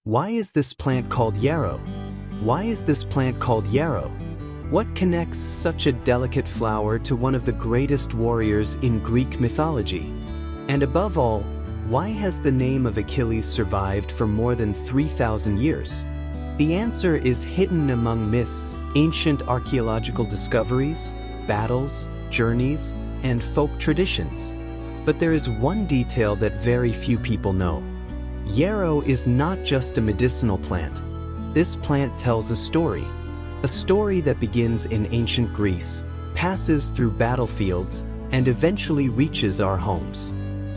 Why is this plant called yarrow? Why is this plant called yarrow? What connects such a delicate flower to one of the greatest warriors in Greek mythology? And above all, why has the name of Achilles survived for more than 3,000 years? The answer is hidden among myths, ancient archaeological discoveries, battles, journeys, and folk traditions. But there is one detail that very few people know. Yarrow is not just a medicinal plant. This plant tells a story that begins in ancient Greece, passes through battlefields, and eventually reaches our homes.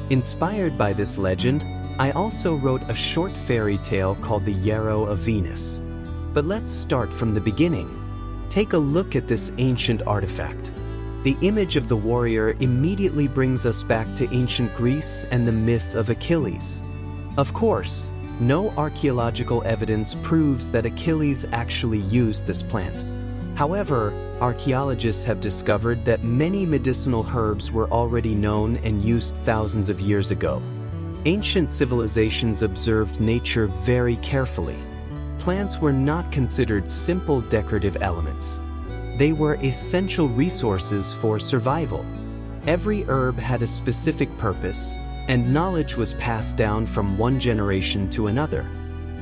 Inspired by this legend, I also wrote a short fairy tale called the Yarrow of Venus. But let's start from the beginning. Take a look at this ancient artifact. The image of the warrior immediately brings us back to ancient Greece and the myth of Achilles. Of course, no archaeological evidence proves that Achilles actually used this plant. However, archaeologists have discovered that many medicinal herbs were already known and used thousands of years ago. Ancient civilizations observed nature very carefully. Plants were not considered simple decorative elements. They were essential resources for survival. Every herb had a specific purpose, and knowledge was passed down from one generation to another.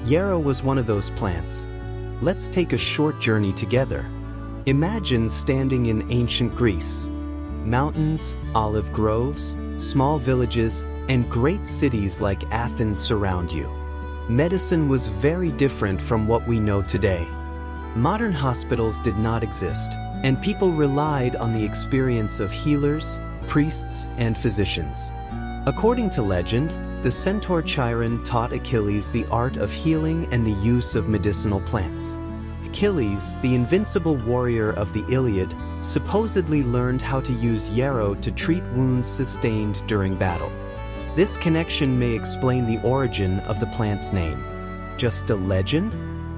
Yarrow was one of those plants. Let's take a short journey together. Imagine standing in ancient Greece. Mountains, olive groves, small villages, and great cities like Athens surround you. Medicine was very different from what we know today. Modern hospitals did not exist, and people relied on the experience of healers, priests, and physicians. According to legend, the centaur Chiron taught Achilles the art of healing and the use of medicinal plants. Achilles, the invincible warrior of the Iliad, supposedly learned how to use yarrow to treat wounds sustained during battle. This connection may explain the origin of the plant's name. Just a legend?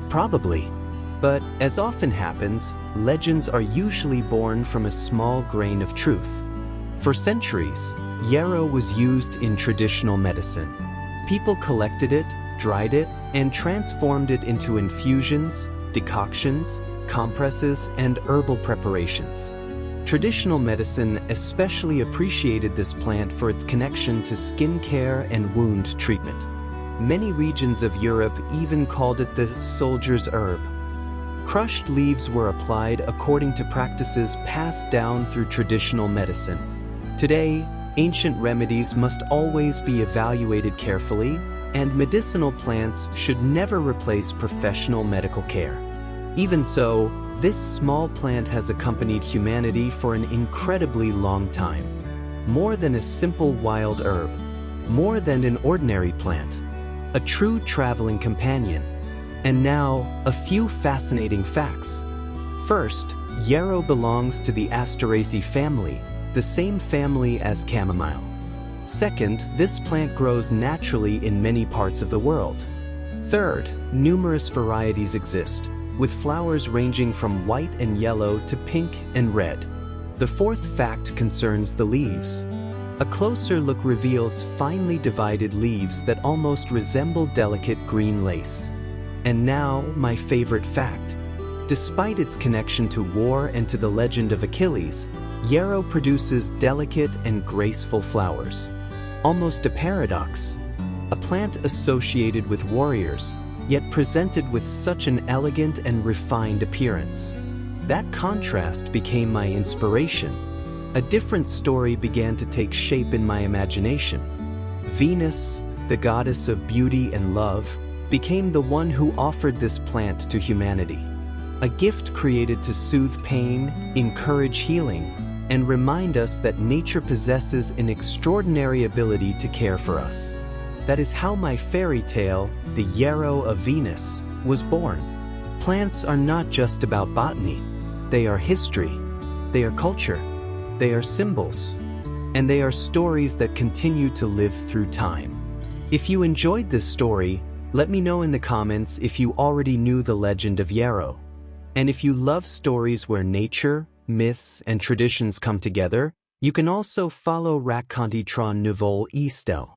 Probably. But, as often happens, legends are usually born from a small grain of truth. For centuries, yarrow was used in traditional medicine. People collected it, dried it, and transformed it into infusions, decoctions, compresses, and herbal preparations. Traditional medicine especially appreciated this plant for its connection to skin care and wound treatment. Many regions of Europe even called it the soldier's herb. Crushed leaves were applied according to practices passed down through traditional medicine. Today, ancient remedies must always be evaluated carefully, and medicinal plants should never replace professional medical care. Even so, this small plant has accompanied humanity for an incredibly long time. More than a simple wild herb, more than an ordinary plant, a true traveling companion. And now, a few fascinating facts. First, yarrow belongs to the Asteraceae family, the same family as chamomile. Second, this plant grows naturally in many parts of the world. Third, numerous varieties exist, with flowers ranging from white and yellow to pink and red. The fourth fact concerns the leaves. A closer look reveals finely divided leaves that almost resemble delicate green lace. And now, my favorite fact. Despite its connection to war and to the legend of Achilles, yarrow produces delicate and graceful flowers. Almost a paradox. A plant associated with warriors, yet presented with such an elegant and refined appearance. That contrast became my inspiration. A different story began to take shape in my imagination. Venus, the goddess of beauty and love, became the one who offered this plant to humanity. A gift created to soothe pain, encourage healing, and remind us that nature possesses an extraordinary ability to care for us. That is how my fairy tale, the Yarrow of Venus, was born. Plants are not just about botany. They are history, they are culture, they are symbols, and they are stories that continue to live through time. If you enjoyed this story, let me know in the comments if you already knew the legend of yarrow. And if you love stories where nature, myths, and traditions come together, you can also follow Racconti Nuvole Stelle.